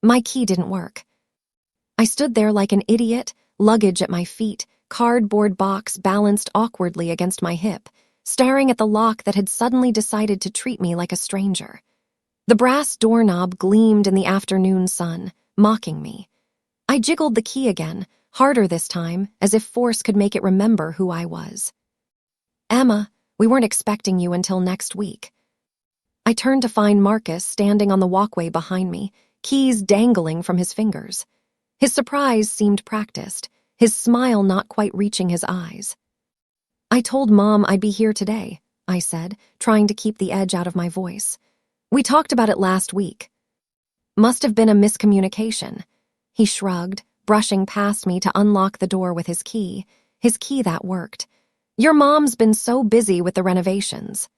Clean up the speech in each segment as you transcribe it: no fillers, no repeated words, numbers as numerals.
My key didn't work. I stood there like an idiot, luggage at my feet, cardboard box balanced awkwardly against my hip, staring at the lock that had suddenly decided to treat me like a stranger. The brass doorknob gleamed in the afternoon sun, mocking me. I jiggled the key again, harder this time, as if force could make it remember who I was. "Emma, we weren't expecting you until next week." I turned to find Marcus standing on the walkway behind me, keys dangling from his fingers. His surprise seemed practiced, his smile not quite reaching his eyes. "I told Mom I'd be here today," I said, trying to keep the edge out of my voice. "We talked about it last week." "Must have been a miscommunication." He shrugged, brushing past me to unlock the door with his key that worked. "Your mom's been so busy with the renovations."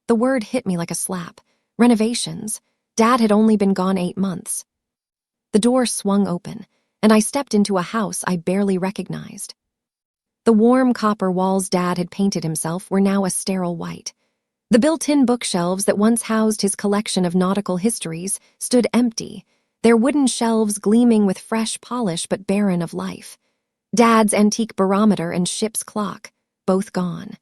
The word hit me like a slap. Renovations. Dad had only been gone 8 months. The door swung open, and I stepped into a house I barely recognized. The warm copper walls Dad had painted himself were now a sterile white. The built-in bookshelves that once housed his collection of nautical histories stood empty, their wooden shelves gleaming with fresh polish but barren of life. Dad's antique barometer and ship's clock, both gone.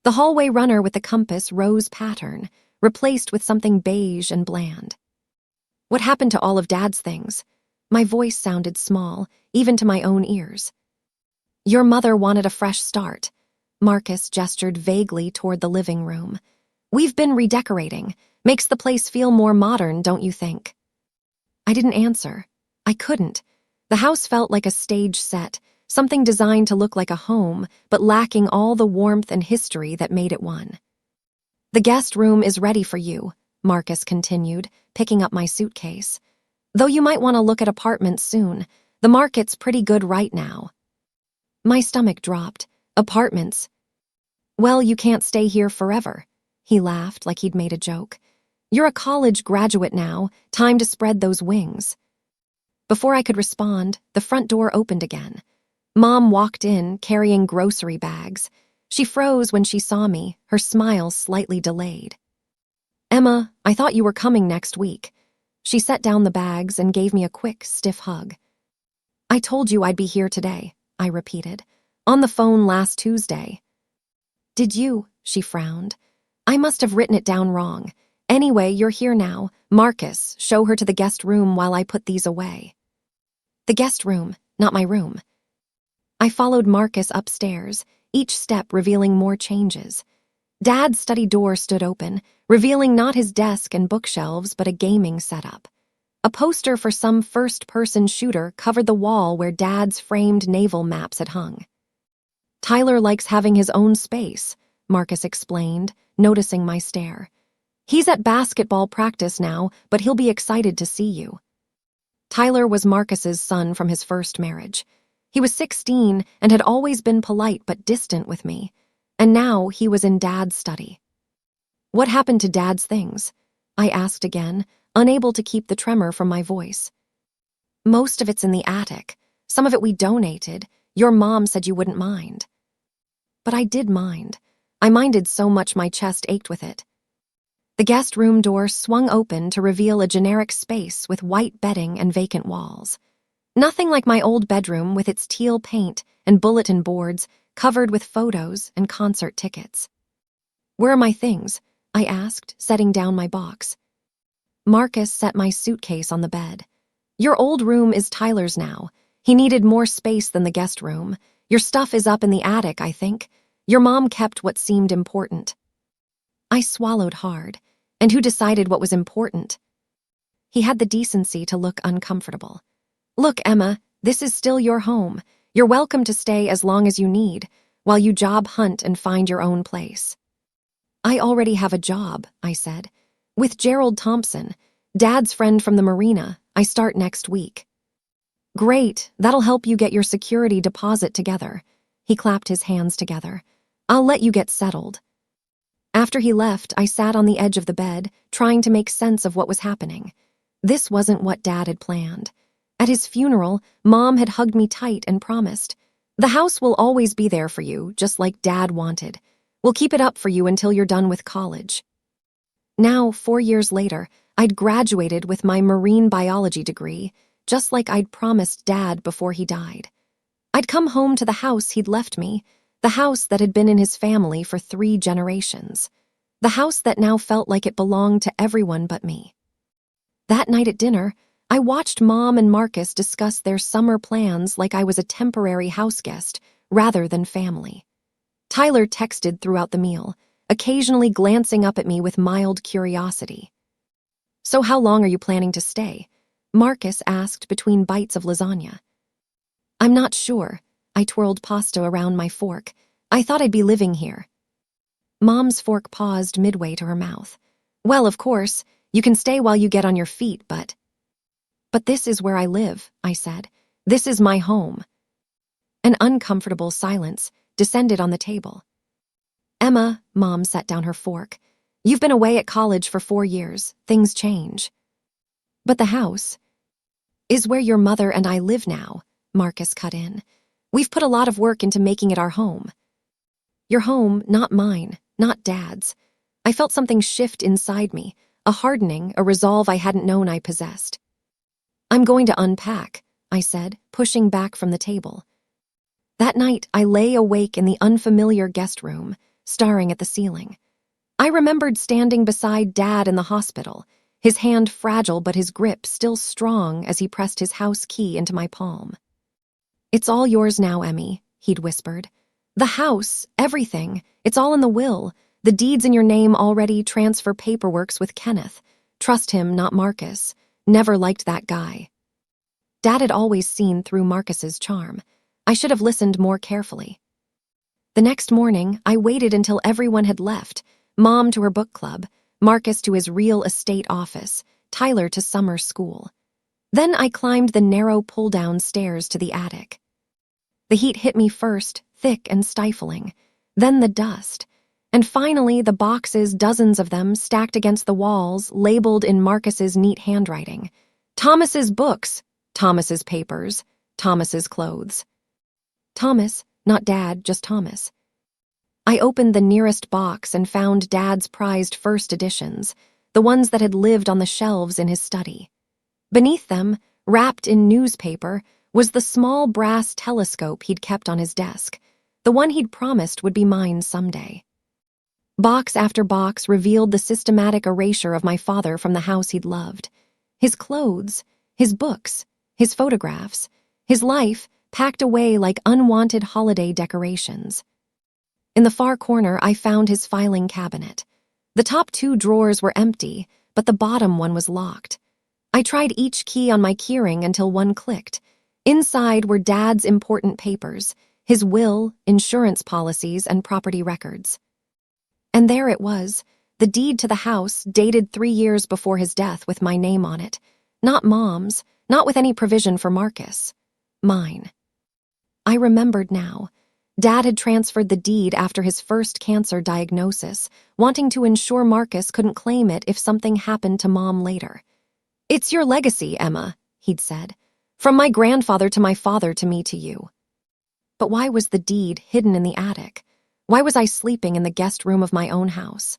The hallway runner with the compass rose pattern, replaced with something beige and bland. What happened to all of Dad's things? My voice sounded small, even to my own ears. "Your mother wanted a fresh start." Marcus gestured vaguely toward the living room. "We've been redecorating. Makes the place feel more modern, don't you think?" I didn't answer. I couldn't. The house felt like a stage set, something designed to look like a home, but lacking all the warmth and history that made it one. "The guest room is ready for you," Marcus continued, picking up my suitcase. "Though you might want to look at apartments soon. The market's pretty good right now." My stomach dropped. "Apartments? Well, you can't stay here forever." He laughed like he'd made a joke. "You're a college graduate now, time to spread those wings." Before I could respond, the front door opened again. Mom walked in, carrying grocery bags. She froze when she saw me, her smile slightly delayed. "Emma, I thought you were coming next week." She set down the bags and gave me a quick, stiff hug. "I told you I'd be here today," I repeated. "On the phone last Tuesday." "Did you?" She frowned. "I must have written it down wrong. Anyway, you're here now. Marcus, show her to the guest room while I put these away." The guest room, not my room. I followed Marcus upstairs, each step revealing more changes. Dad's study door stood open, revealing not his desk and bookshelves, but a gaming setup. A poster for some first-person shooter covered the wall where Dad's framed naval maps had hung. "Tyler likes having his own space," Marcus explained, noticing my stare. "He's at basketball practice now, but he'll be excited to see you." Tyler was Marcus's son from his first marriage. He was 16 and had always been polite but distant with me, and now he was in Dad's study. "What happened to Dad's things?" I asked again, unable to keep the tremor from my voice. "Most of it's in the attic. Some of it we donated. Your mom said you wouldn't mind." But I did mind. I minded so much my chest ached with it. The guest room door swung open to reveal a generic space with white bedding and vacant walls. Nothing like my old bedroom with its teal paint and bulletin boards covered with photos and concert tickets. "Where are my things?" I asked, setting down my box. Marcus set my suitcase on the bed. "Your old room is Tyler's now. He needed more space than the guest room. Your stuff is up in the attic, I think. Your mom kept what seemed important." I swallowed hard. And who decided what was important? He had the decency to look uncomfortable. "Look, Emma, this is still your home. You're welcome to stay as long as you need, while you job hunt and find your own place." "I already have a job," I said. "With Gerald Thompson, Dad's friend from the marina. I start next week." "Great, that'll help you get your security deposit together." He clapped his hands together. "I'll let you get settled." After he left, I sat on the edge of the bed, trying to make sense of what was happening. This wasn't what Dad had planned. At his funeral, Mom had hugged me tight and promised, "The house will always be there for you, just like Dad wanted. We'll keep it up for you until you're done with college." Now, 4 years later, I'd graduated with my marine biology degree, just like I'd promised Dad before he died. I'd come home to the house he'd left me, the house that had been in his family for 3 generations, the house that now felt like it belonged to everyone but me. That night at dinner, I watched Mom and Marcus discuss their summer plans like I was a temporary house guest rather than family. Tyler texted throughout the meal, occasionally glancing up at me with mild curiosity. "So how long are you planning to stay?" Marcus asked between bites of lasagna. "I'm not sure." I twirled pasta around my fork. "I thought I'd be living here." Mom's fork paused midway to her mouth. "Well, of course, you can stay while you get on your feet, but this is where I live," I said. "This is my home." An uncomfortable silence descended on the table. "Emma," Mom set down her fork, "you've been away at college for 4 years. Things change." "But the house is where your mother and I live now," Marcus cut in. "We've put a lot of work into making it our home." "Your home, not mine, not Dad's." I felt something shift inside me, a hardening, a resolve I hadn't known I possessed. "I'm going to unpack," I said, pushing back from the table. That night, I lay awake in the unfamiliar guest room, staring at the ceiling. I remembered standing beside Dad in the hospital, his hand fragile but his grip still strong as he pressed his house key into my palm. "It's all yours now, Emmy," he'd whispered. "The house, everything, it's all in the will. The deeds in your name already, transfer paperwork's with Kenneth. Trust him, not Marcus. Never liked that guy." Dad had always seen through Marcus's charm. I should have listened more carefully. The next morning, I waited until everyone had left, Mom to her book club, Marcus to his real estate office, Tyler to summer school. Then I climbed the narrow pull-down stairs to the attic. The heat hit me first, thick and stifling, then the dust, and finally the boxes, dozens of them, stacked against the walls, labeled in Marcus's neat handwriting. Thomas's books, Thomas's papers, Thomas's clothes. Thomas, not Dad, just Thomas. I opened the nearest box and found Dad's prized first editions, the ones that had lived on the shelves in his study. Beneath them, wrapped in newspaper, was the small brass telescope he'd kept on his desk, the one he'd promised would be mine someday. Box after box revealed the systematic erasure of my father from the house he'd loved. His clothes, his books, his photographs, his life packed away like unwanted holiday decorations. In the far corner, I found his filing cabinet. The top 2 drawers were empty, but the bottom one was locked. I tried each key on my keyring until one clicked. Inside were Dad's important papers, his will, insurance policies, and property records. And there it was, the deed to the house, dated 3 years before his death with my name on it. Not Mom's, not with any provision for Marcus. Mine. I remembered now. Dad had transferred the deed after his first cancer diagnosis, wanting to ensure Marcus couldn't claim it if something happened to Mom later. "It's your legacy, Emma," he'd said. "From my grandfather to my father to me to you." But why was the deed hidden in the attic? Why was I sleeping in the guest room of my own house?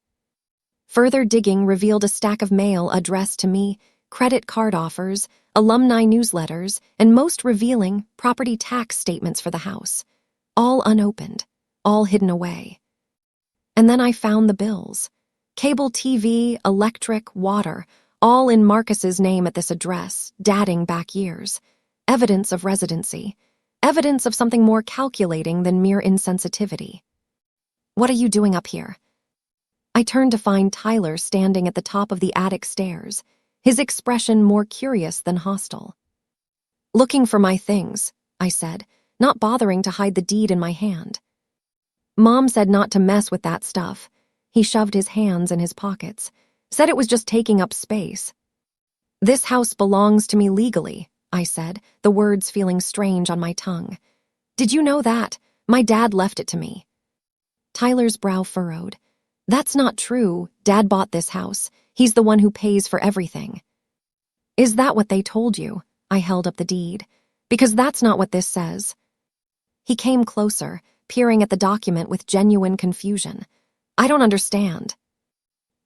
Further digging revealed a stack of mail addressed to me, credit card offers, alumni newsletters, and most revealing, property tax statements for the house. All unopened, all hidden away. And then I found the bills. Cable TV, electric, water, all in Marcus's name at this address, dating back years. Evidence of residency. Evidence of something more calculating than mere insensitivity. "What are you doing up here?" I turned to find Tyler standing at the top of the attic stairs, his expression more curious than hostile. "Looking for my things," I said, not bothering to hide the deed in my hand. "Mom said not to mess with that stuff." He shoved his hands in his pockets, said it was just taking up space. "This house belongs to me legally," I said, the words feeling strange on my tongue. "Did you know that? My dad left it to me." Tyler's brow furrowed. "That's not true. Dad bought this house. He's the one who pays for everything." "Is that what they told you?" I held up the deed. "Because that's not what this says." He came closer, peering at the document with genuine confusion. "I don't understand."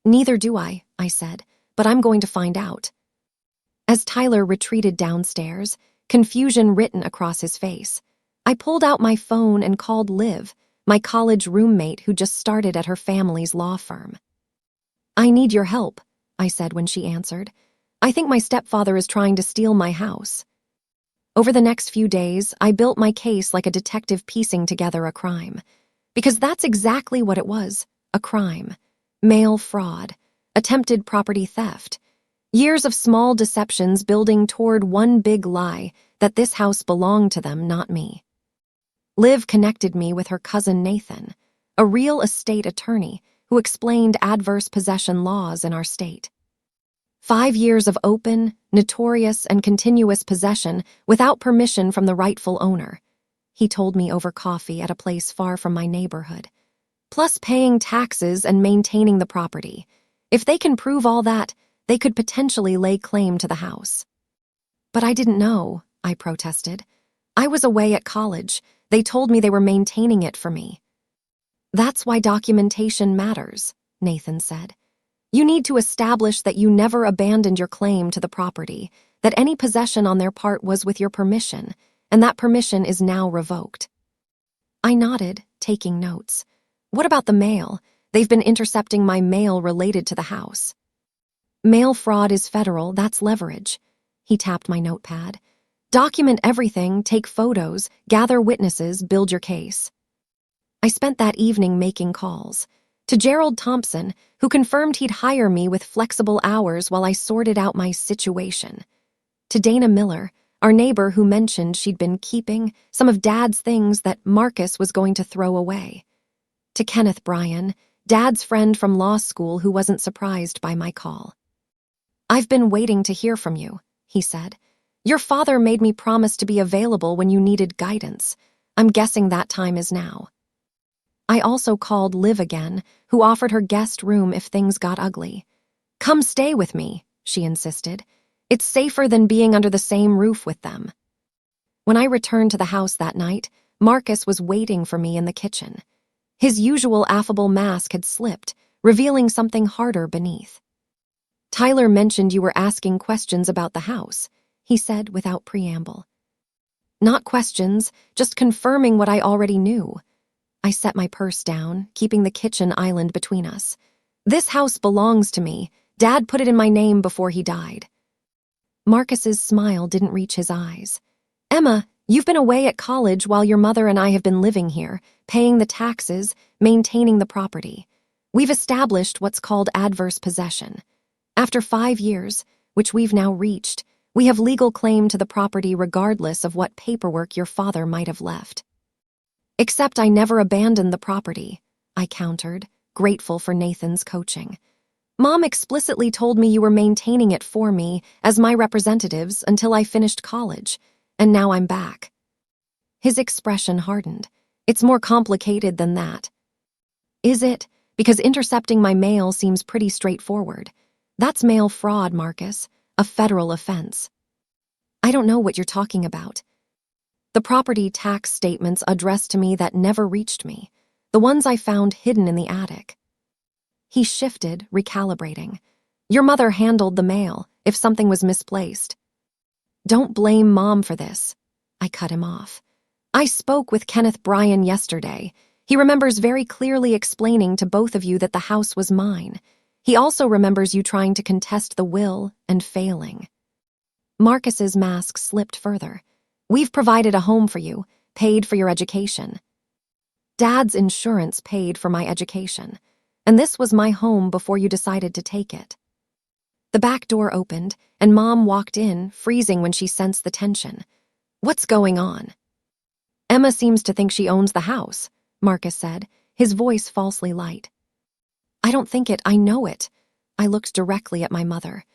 "Neither do I," said, but I'm going to find out. As Tyler retreated downstairs, confusion written across his face, I pulled out my phone and called Liv, my college roommate who just started at her family's law firm. "I need your help," I said when she answered. "I think my stepfather is trying to steal my house." Over the next few days, I built my case like a detective piecing together a crime. Because that's exactly what it was, a crime. Mail fraud, attempted property theft. Years of small deceptions building toward one big lie that this house belonged to them, not me. Liv connected me with her cousin Nathan, a real estate attorney who explained adverse possession laws in our state. 5 years of open, notorious, and continuous possession without permission from the rightful owner, he told me over coffee at a place far from my neighborhood. Plus paying taxes and maintaining the property. If they can prove all that, they could potentially lay claim to the house. "But I didn't know," I protested. "I was away at college. They told me they were maintaining it for me." "That's why documentation matters," Nathan said. "You need to establish that you never abandoned your claim to the property, that any possession on their part was with your permission, and that permission is now revoked." I nodded, taking notes. "What about the mail? They've been intercepting my mail related to the house." "Mail fraud is federal, that's leverage." He tapped my notepad. "Document everything, take photos, gather witnesses, build your case." I spent that evening making calls. To Gerald Thompson, who confirmed he'd hire me with flexible hours while I sorted out my situation. To Dana Miller, our neighbor who mentioned she'd been keeping some of Dad's things that Marcus was going to throw away. To Kenneth Bryan, Dad's friend from law school who wasn't surprised by my call. "I've been waiting to hear from you," he said. "Your father made me promise to be available when you needed guidance. I'm guessing that time is now." I also called Liv again, who offered her guest room if things got ugly. "Come stay with me," she insisted. "It's safer than being under the same roof with them." When I returned to the house that night, Marcus was waiting for me in the kitchen. His usual affable mask had slipped, revealing something harder beneath. "Tyler mentioned you were asking questions about the house," he said without preamble. "Not questions, just confirming what I already knew." I set my purse down, keeping the kitchen island between us. "This house belongs to me. Dad put it in my name before he died." Marcus's smile didn't reach his eyes. "Emma, you've been away at college while your mother and I have been living here, paying the taxes, maintaining the property. We've established what's called adverse possession. After 5 years, which we've now reached, we have legal claim to the property regardless of what paperwork your father might have left." "Except I never abandoned the property," I countered, grateful for Nathan's coaching. "Mom explicitly told me you were maintaining it for me as my representatives until I finished college, and now I'm back." His expression hardened. "It's more complicated than that." "Is it? Because intercepting my mail seems pretty straightforward. That's mail fraud, Marcus, a federal offense." "I don't know what you're talking about." "The property tax statements addressed to me that never reached me, the ones I found hidden in the attic." He shifted, recalibrating. "Your mother handled the mail, if something was misplaced." "Don't blame Mom for this." I cut him off. "I spoke with Kenneth Bryan yesterday. He remembers very clearly explaining to both of you that the house was mine. He also remembers you trying to contest the will and failing." Marcus's mask slipped further. "We've provided a home for you, paid for your education." Dad's insurance paid for my education, and this was my home before you decided to take it. The back door opened, and Mom walked in, freezing when she sensed the tension. "What's going on?" "Emma seems to think she owns the house," Marcus said, his voice falsely light. "I don't think it, I know it." I looked directly at my mother.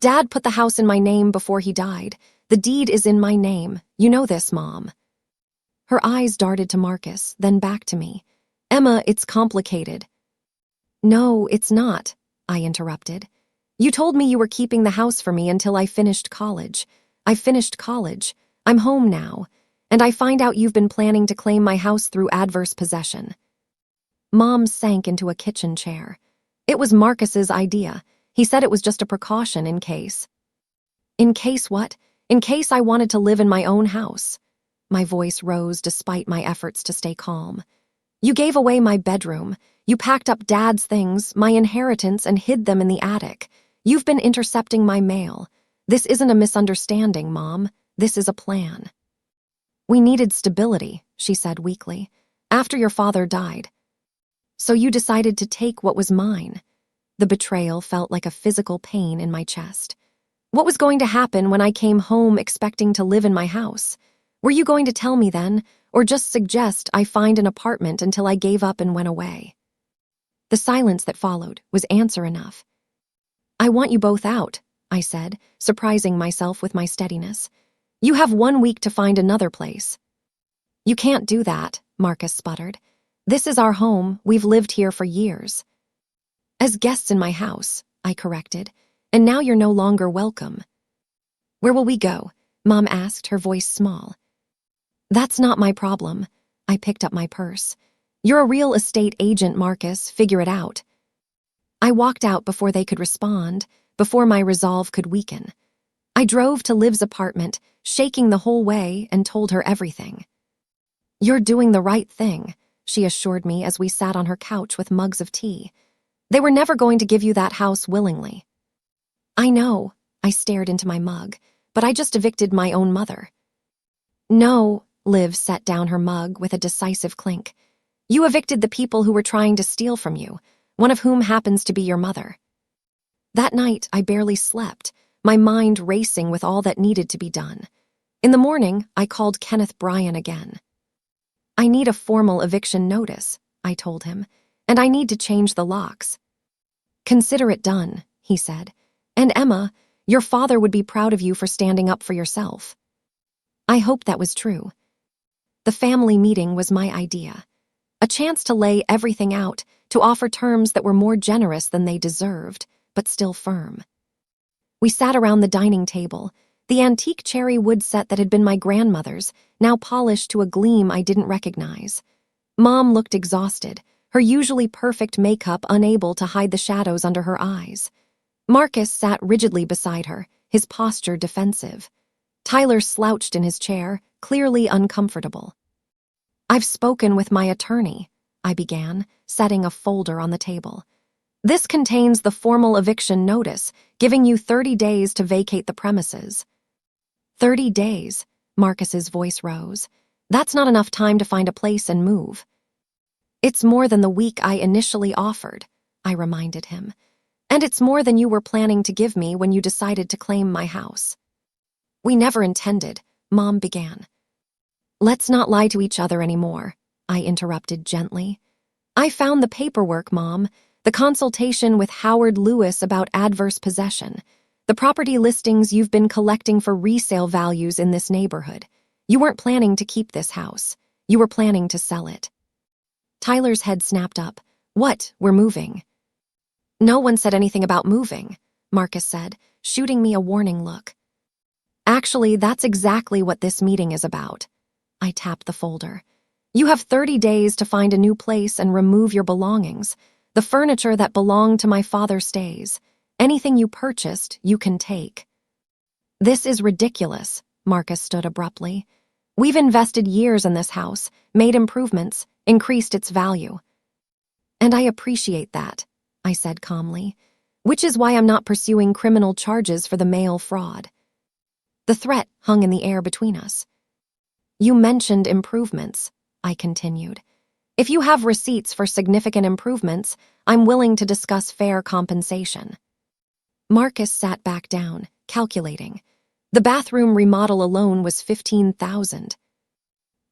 "Dad put the house in my name before he died. The deed is in my name. You know this, Mom." Her eyes darted to Marcus, then back to me. "Emma, it's complicated." "No, it's not," I interrupted. "You told me you were keeping the house for me until I finished college. I finished college. I'm home now. And I find out you've been planning to claim my house through adverse possession." Mom sank into a kitchen chair. "It was Marcus's idea. He said it was just a precaution in case. In case what? In case I wanted to live in my own house. My voice rose despite my efforts to stay calm. You gave away my bedroom. You packed up Dad's things, my inheritance, and hid them in the attic. You've been intercepting my mail. This isn't a misunderstanding, Mom. This is a plan. We needed stability, she said weakly, after your father died. So you decided to take what was mine. The betrayal felt like a physical pain in my chest. What was going to happen when I came home expecting to live in my house? Were you going to tell me then, or just suggest I find an apartment until I gave up and went away? The silence that followed was answer enough. I want you both out, I said, surprising myself with my steadiness. You have 1 week to find another place. You can't do that, Marcus sputtered. This is our home. We've lived here for years. As guests in my house, I corrected, and now you're no longer welcome. Where will we go? Mom asked, her voice small. That's not my problem. I picked up my purse. You're a real estate agent, Marcus. Figure it out. I walked out before they could respond, before my resolve could weaken. I drove to Liv's apartment, shaking the whole way, and told her everything. You're doing the right thing, she assured me as we sat on her couch with mugs of tea. They were never going to give you that house willingly. I know, I stared into my mug, but I just evicted my own mother. No, Liv set down her mug with a decisive clink. You evicted the people who were trying to steal from you, one of whom happens to be your mother. That night, I barely slept, my mind racing with all that needed to be done. In the morning, I called Kenneth Bryan again. I need a formal eviction notice, I told him, and I need to change the locks. Consider it done, he said. And Emma, your father would be proud of you for standing up for yourself. I hoped that was true. The family meeting was my idea. A chance to lay everything out, to offer terms that were more generous than they deserved, but still firm. We sat around the dining table, the antique cherry wood set that had been my grandmother's, now polished to a gleam I didn't recognize. Mom looked exhausted, her usually perfect makeup unable to hide the shadows under her eyes. Marcus sat rigidly beside her, his posture defensive. Tyler slouched in his chair, clearly uncomfortable. I've spoken with my attorney, I began, setting a folder on the table. This contains the formal eviction notice, giving you 30 days to vacate the premises. 30 days, Marcus's voice rose. That's not enough time to find a place and move. It's more than the week I initially offered, I reminded him. And it's more than you were planning to give me when you decided to claim my house. We never intended, Mom began. Let's not lie to each other anymore, I interrupted gently. I found the paperwork, Mom, the consultation with Howard Lewis about adverse possession, the property listings you've been collecting for resale values in this neighborhood. You weren't planning to keep this house. You were planning to sell it. Tyler's head snapped up. What? We're moving. No one said anything about moving, Marcus said, shooting me a warning look. Actually, that's exactly what this meeting is about. I tapped the folder. You have 30 days to find a new place and remove your belongings. The furniture that belonged to my father stays. Anything you purchased, you can take. This is ridiculous, Marcus stood abruptly. We've invested years in this house, made improvements, increased its value. And I appreciate that, I said calmly, which is why I'm not pursuing criminal charges for the mail fraud. The threat hung in the air between us. You mentioned improvements, I continued. If you have receipts for significant improvements, I'm willing to discuss fair compensation. Marcus sat back down, calculating. The bathroom remodel alone was $15,000.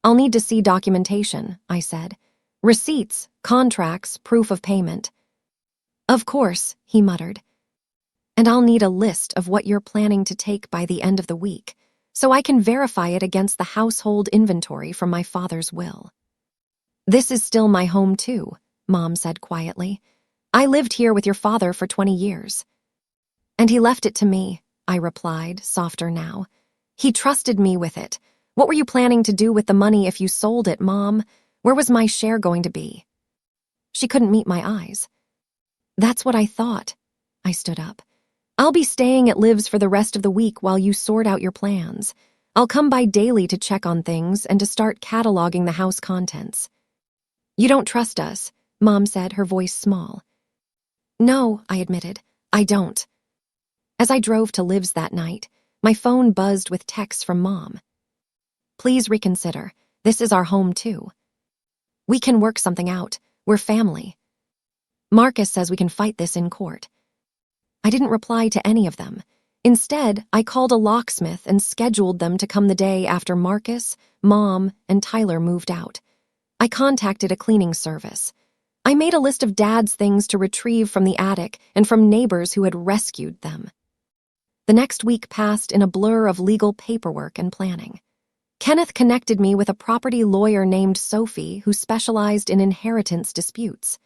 I'll need to see documentation, I said. Receipts, contracts, proof of payment. Of course, he muttered. And I'll need a list of what you're planning to take by the end of the week, so I can verify it against the household inventory from my father's will. This is still my home too, Mom said quietly. I lived here with your father for 20 years. And he left it to me, I replied, softer now. He trusted me with it. What were you planning to do with the money if you sold it, Mom? Where was my share going to be? She couldn't meet my eyes. That's what I thought. I stood up. I'll be staying at Liv's for the rest of the week while you sort out your plans. I'll come by daily to check on things and to start cataloging the house contents. You don't trust us, Mom said, her voice small. No, I admitted. I don't. As I drove to Liv's that night, my phone buzzed with texts from Mom. Please reconsider. This is our home too. We can work something out. We're family. Marcus says we can fight this in court. I didn't reply to any of them. Instead, I called a locksmith and scheduled them to come the day after Marcus, Mom, and Tyler moved out. I contacted a cleaning service. I made a list of Dad's things to retrieve from the attic and from neighbors who had rescued them. The next week passed in a blur of legal paperwork and planning. Kenneth connected me with a property lawyer named Sophie who specialized in inheritance disputes.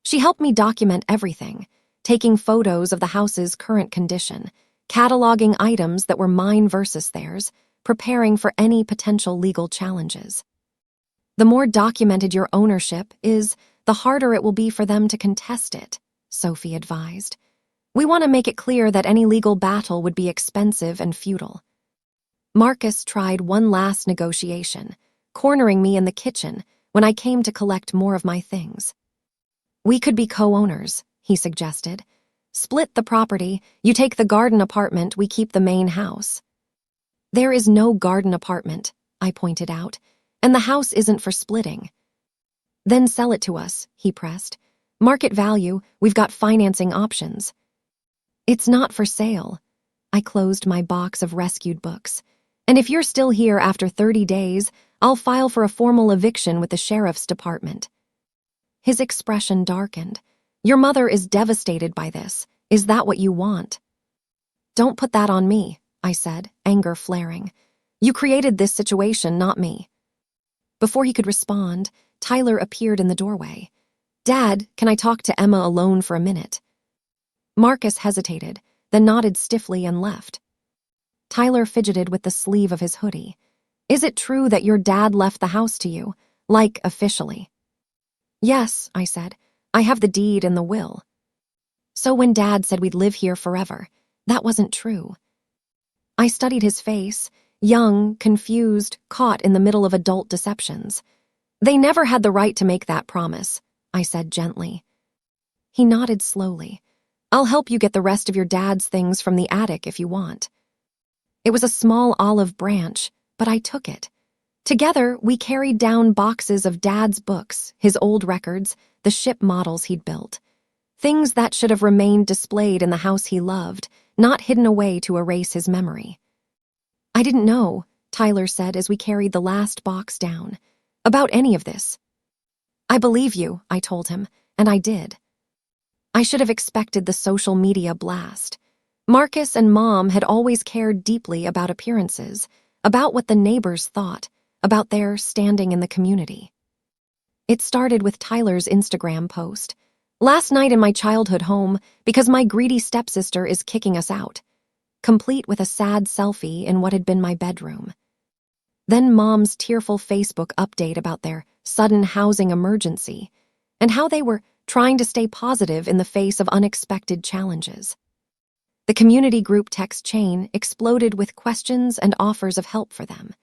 She helped me document everything, taking photos of the house's current condition, cataloging items that were mine versus theirs, preparing for any potential legal challenges. The more documented your ownership is, the harder it will be for them to contest it, Sophie advised. We want to make it clear that any legal battle would be expensive and futile. Marcus tried one last negotiation, cornering me in the kitchen when I came to collect more of my things. We could be co-owners, he suggested. Split the property, you take the garden apartment, we keep the main house. There is no garden apartment, I pointed out, and the house isn't for splitting. Then sell it to us, he pressed. Market value, we've got financing options. It's not for sale. I closed my box of rescued books. And if you're still here after 30 days, I'll file for a formal eviction with the sheriff's department. His expression darkened. Your mother is devastated by this. Is that what you want? Don't put that on me, I said, anger flaring. You created this situation, not me. Before he could respond, Tyler appeared in the doorway. Dad, can I talk to Emma alone for a minute? Marcus hesitated, then nodded stiffly and left. Tyler fidgeted with the sleeve of his hoodie. Is it true that your dad left the house to you? Like, officially? Yes, I said. I have the deed and the will. So when Dad said we'd live here forever, that wasn't true. I studied his face, young, confused, caught in the middle of adult deceptions. They never had the right to make that promise, I said gently. He nodded slowly. I'll help you get the rest of your dad's things from the attic if you want. It was a small olive branch, but I took it. Together, we carried down boxes of Dad's books, his old records, the ship models he'd built. Things that should have remained displayed in the house he loved, not hidden away to erase his memory. I didn't know, Tyler said as we carried the last box down, about any of this. I believe you, I told him, and I did. I should have expected the social media blast. Marcus and Mom had always cared deeply about appearances, about what the neighbors thought, about their standing in the community. It started with Tyler's Instagram post. Last night in my childhood home, because my greedy stepsister is kicking us out. Complete with a sad selfie in what had been my bedroom. Then Mom's tearful Facebook update about their sudden housing emergency, and how they were trying to stay positive in the face of unexpected challenges. The community group text chain exploded with questions and offers of help for them.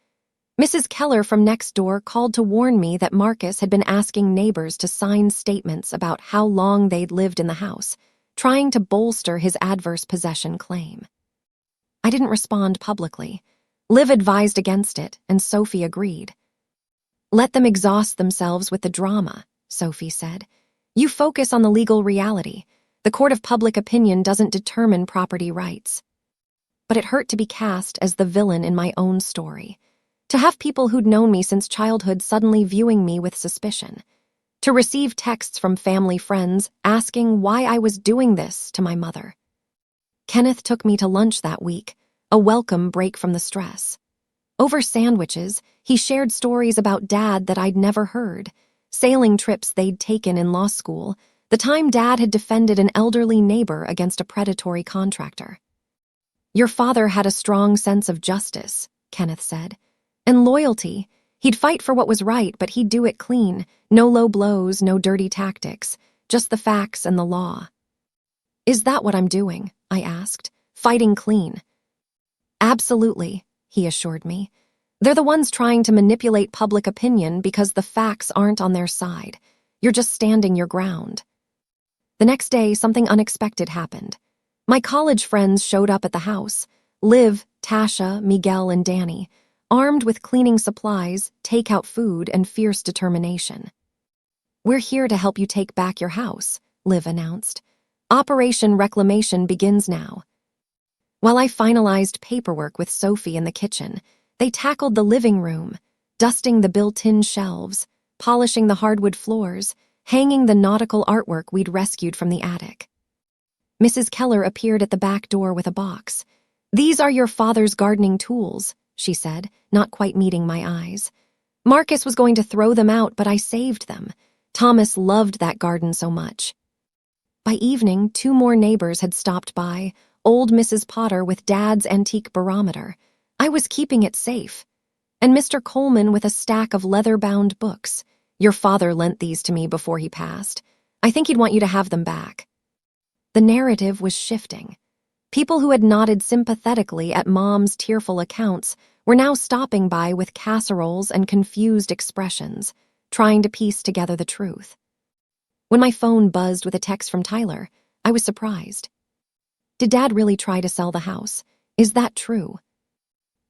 Mrs. Keller from next door called to warn me that Marcus had been asking neighbors to sign statements about how long they'd lived in the house, trying to bolster his adverse possession claim. I didn't respond publicly. Liv advised against it, and Sophie agreed. Let them exhaust themselves with the drama, Sophie said. You focus on the legal reality. The court of public opinion doesn't determine property rights. But it hurt to be cast as the villain in my own story. To have people who'd known me since childhood suddenly viewing me with suspicion. To receive texts from family friends asking why I was doing this to my mother. Kenneth took me to lunch that week, a welcome break from the stress. Over sandwiches, he shared stories about Dad that I'd never heard, sailing trips they'd taken in law school, the time Dad had defended an elderly neighbor against a predatory contractor. Your father had a strong sense of justice, Kenneth said. And loyalty. He'd fight for what was right, but he'd do it clean. No low blows, no dirty tactics, just the facts and the law. Is that what I'm doing? I asked. Fighting clean. Absolutely, he assured me. They're the ones trying to manipulate public opinion because the facts aren't on their side. You're just standing your ground. The next day, something unexpected happened. My college friends showed up at the house. Liv, Tasha, Miguel, and Danny, armed with cleaning supplies, takeout food, and fierce determination. We're here to help you take back your house, Liv announced. Operation Reclamation begins now. While I finalized paperwork with Sophie in the kitchen, they tackled the living room, dusting the built-in shelves, polishing the hardwood floors, hanging the nautical artwork we'd rescued from the attic. Mrs. Keller appeared at the back door with a box. "These are your father's gardening tools," she said, not quite meeting my eyes. "Marcus was going to throw them out, but I saved them. Thomas loved that garden so much." By evening, 2 more neighbors had stopped by, old Mrs. Potter with Dad's antique barometer. I was keeping it safe. And Mr. Coleman with a stack of leather-bound books. "Your father lent these to me before he passed. I think he'd want you to have them back." The narrative was shifting. People who had nodded sympathetically at Mom's tearful accounts were now stopping by with casseroles and confused expressions, trying to piece together the truth. When my phone buzzed with a text from Tyler, I was surprised. "Did Dad really try to sell the house? Is that true?"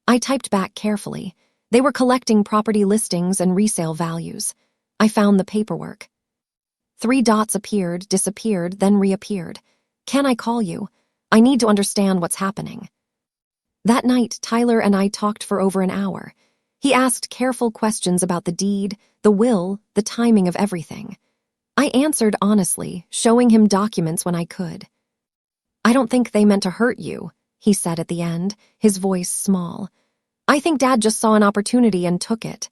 I typed back carefully. They were collecting property listings and resale values. I found the paperwork. 3 dots appeared, disappeared, then reappeared. "Can I call you? I need to understand what's happening." That night, Tyler and I talked for over an hour. He asked careful questions about the deed, the will, the timing of everything. I answered honestly, showing him documents when I could. "I don't think they meant to hurt you," he said at the end, his voice small. "I think Dad just saw an opportunity and took it."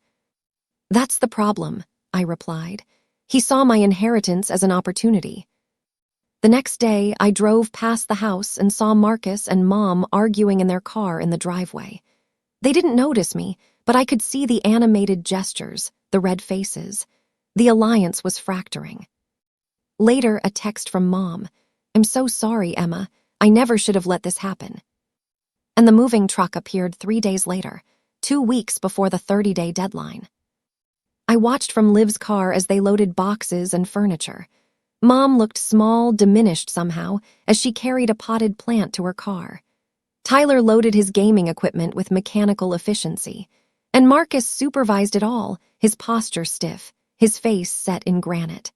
"That's the problem," I replied. "He saw my inheritance as an opportunity." The next day, I drove past the house and saw Marcus and Mom arguing in their car in the driveway. They didn't notice me, but I could see the animated gestures, the red faces. The alliance was fracturing. Later, a text from Mom. "I'm so sorry, Emma. I never should have let this happen." And the moving truck appeared 3 days later, 2 weeks before the 30-day deadline. I watched from Liv's car as they loaded boxes and furniture. Mom looked small, diminished somehow, as she carried a potted plant to her car. Tyler loaded his gaming equipment with mechanical efficiency, and Marcus supervised it all, his posture stiff, his face set in granite.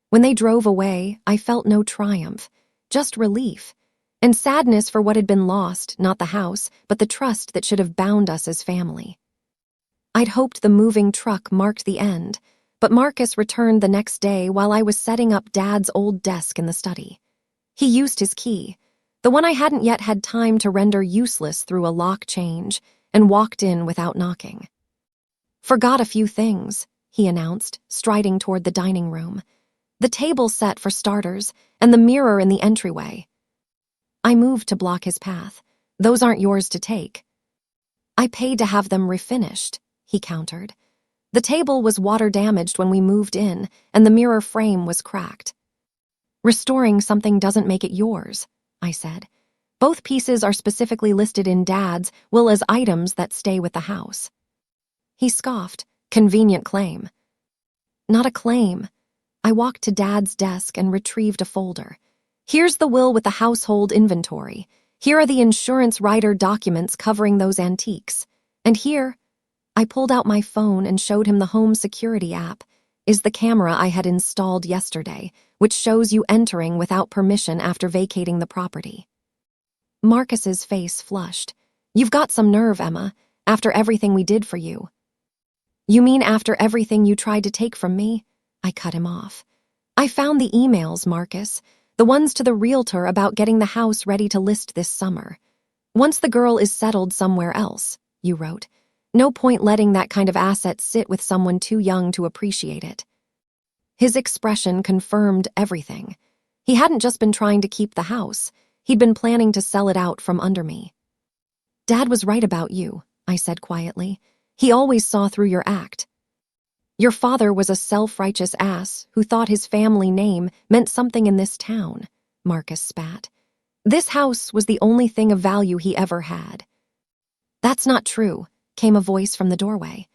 When they drove away, I felt no triumph, just relief, and sadness for what had been lost, not the house, but the trust that should have bound us as family. I'd hoped the moving truck marked the end, but Marcus returned the next day while I was setting up Dad's old desk in the study. He used his key, the one I hadn't yet had time to render useless through a lock change, and walked in without knocking. "Forgot a few things," he announced, striding toward the dining room. "The table set for starters, and the mirror in the entryway." I moved to block his path. "Those aren't yours to take." "I paid to have them refinished," he countered. "The table was water-damaged when we moved in, and the mirror frame was cracked." "Restoring something doesn't make it yours," I said. "Both pieces are specifically listed in Dad's will as items that stay with the house." He scoffed. "Convenient claim." "Not a claim." I walked to Dad's desk and retrieved a folder. "Here's the will with the household inventory. Here are the insurance rider documents covering those antiques. And here," I pulled out my phone and showed him the home security app, "is the camera I had installed yesterday, which shows you entering without permission after vacating the property." Marcus's face flushed. "You've got some nerve, Emma, after everything we did for you." "You mean after everything you tried to take from me?" I cut him off. "I found the emails, Marcus, the ones to the realtor about getting the house ready to list this summer. Once the girl is settled somewhere else," you wrote. "No point letting that kind of asset sit with someone too young to appreciate it." His expression confirmed everything. He hadn't just been trying to keep the house, he'd been planning to sell it out from under me. "Dad was right about you," I said quietly. "He always saw through your act. Your father was a self-righteous ass who thought his family name meant something in this town. Marcus spat. This house was the only thing of value he ever had. That's not true, came a voice from the doorway.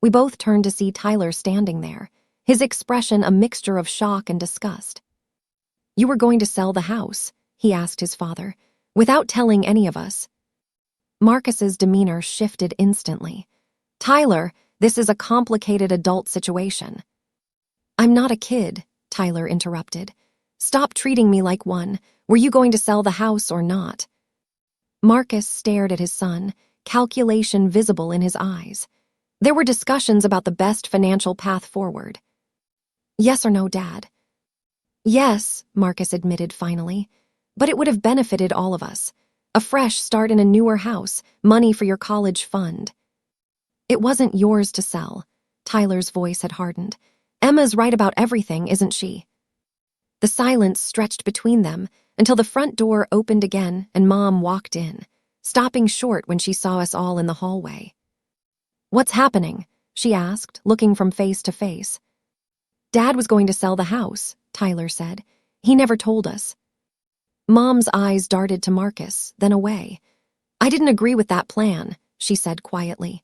We both turned to see Tyler standing there, his expression a mixture of shock and disgust. You were going to sell the house, he asked his father, without telling any of us. Marcus's demeanor shifted instantly. Tyler, this is a complicated adult situation. I'm not a kid, Tyler interrupted. Stop treating me like one. Were you going to sell the house or not? Marcus stared at his son, calculation visible in his eyes. There were discussions about the best financial path forward. Yes or no, Dad? Yes, Marcus admitted finally. But it would have benefited all of us. A fresh start in a newer house, money for your college fund. It wasn't yours to sell. Tyler's voice had hardened. Emma's right about everything, isn't she? The silence stretched between them until the front door opened again and Mom walked in, stopping short when she saw us all in the hallway. What's happening? She asked, looking from face to face. Dad was going to sell the house, Tyler said. He never told us. Mom's eyes darted to Marcus, then away. I didn't agree with that plan, she said quietly.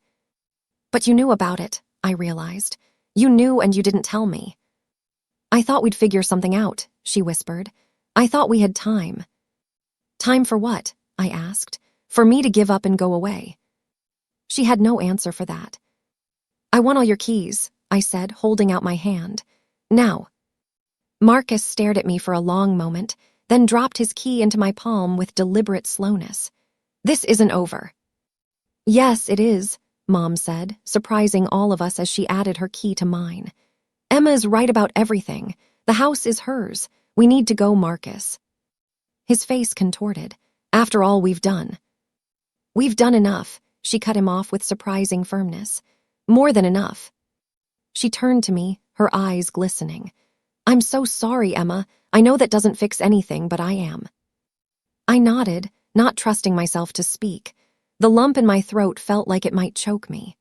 But you knew about it, I realized. You knew and you didn't tell me. I thought we'd figure something out, she whispered. I thought we had time. Time for what? I asked. For me to give up and go away. She had no answer for that. I want all your keys, I said, holding out my hand. Now. Marcus stared at me for a long moment, then dropped his key into my palm with deliberate slowness. This isn't over. Yes, it is, Mom said, surprising all of us as she added her key to mine. Emma is right about everything. The house is hers. We need to go, Marcus. His face contorted. After all we've done. We've done enough, she cut him off with surprising firmness. More than enough. She turned to me, her eyes glistening. I'm so sorry, Emma. I know that doesn't fix anything, but I am. I nodded, not trusting myself to speak. The lump in my throat felt like it might choke me.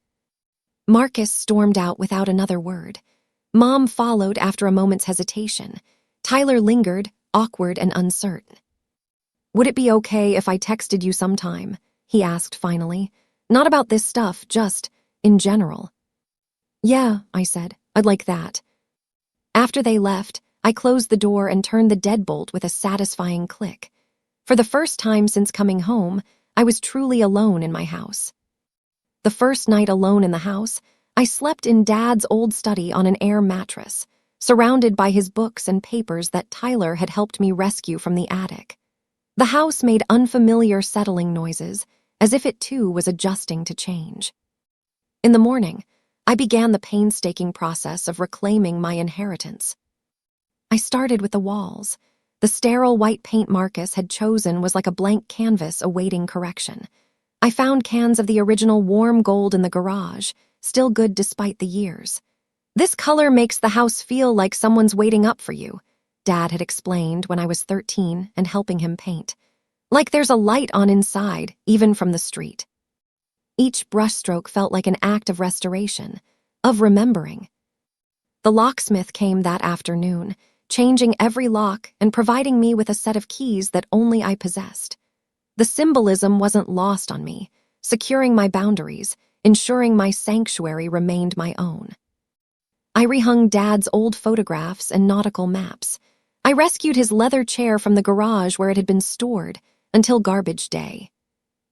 Marcus stormed out without another word. Mom followed after a moment's hesitation. Tyler lingered, awkward and uncertain. Would it be okay if I texted you sometime? He asked finally. Not about this stuff, just in general. Yeah, I said. I'd like that. After they left, I closed the door and turned the deadbolt with a satisfying click. For the first time since coming home, I was truly alone in my house. The first night alone in the house, I slept in Dad's old study on an air mattress, surrounded by his books and papers that Tyler had helped me rescue from the attic. The house made unfamiliar settling noises, as if it too was adjusting to change. In the morning, I began the painstaking process of reclaiming my inheritance. I started with the walls. The sterile white paint Marcus had chosen was like a blank canvas awaiting correction. I found cans of the original warm gold in the garage, still good despite the years. This color makes the house feel like someone's waiting up for you, Dad had explained when I was 13 and helping him paint. Like there's a light on inside, even from the street. Each brushstroke felt like an act of restoration, of remembering. The locksmith came that afternoon, changing every lock and providing me with a set of keys that only I possessed. The symbolism wasn't lost on me, securing my boundaries, ensuring my sanctuary remained my own. I rehung Dad's old photographs and nautical maps. I rescued his leather chair from the garage where it had been stored until garbage day.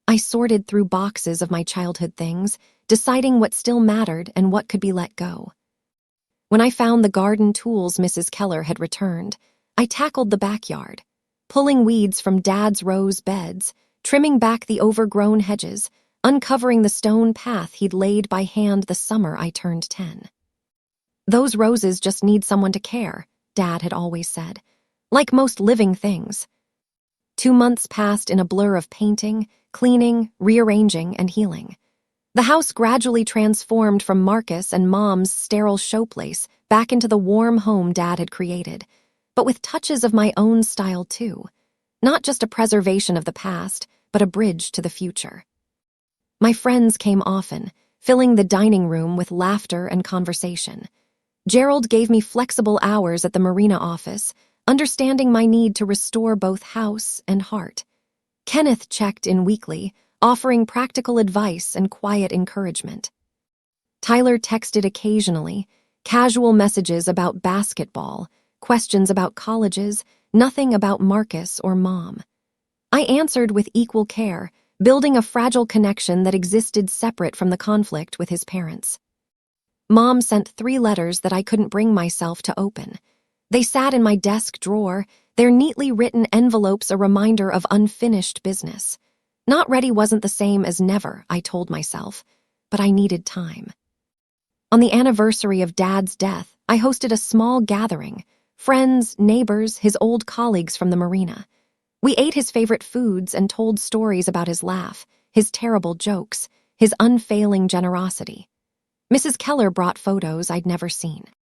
I sorted through boxes of my childhood things, deciding what still mattered and what could be let go. When I found the garden tools Mrs. Keller had returned, I tackled the backyard, pulling weeds from Dad's rose beds, trimming back the overgrown hedges, uncovering the stone path he'd laid by hand the summer I turned 10. Those roses just need someone to care, Dad had always said, like most living things. 2 months passed in a blur of painting, cleaning, rearranging, and healing. The house gradually transformed from Marcus and Mom's sterile showplace back into the warm home Dad had created, but with touches of my own style too. Not just a preservation of the past, but a bridge to the future. My friends came often, filling the dining room with laughter and conversation. Gerald gave me flexible hours at the marina office, understanding my need to restore both house and heart. Kenneth checked in weekly, offering practical advice and quiet encouragement. Tyler texted occasionally, casual messages about basketball, questions about colleges, nothing about Marcus or Mom. I answered with equal care, building a fragile connection that existed separate from the conflict with his parents. Mom sent 3 letters that I couldn't bring myself to open. They sat in my desk drawer, their neatly written envelopes a reminder of unfinished business. Not ready wasn't the same as never, I told myself, but I needed time. On the anniversary of Dad's death, I hosted a small gathering, friends, neighbors, his old colleagues from the marina. We ate his favorite foods and told stories about his laugh, his terrible jokes, his unfailing generosity. Mrs. Keller brought photos I'd never seen.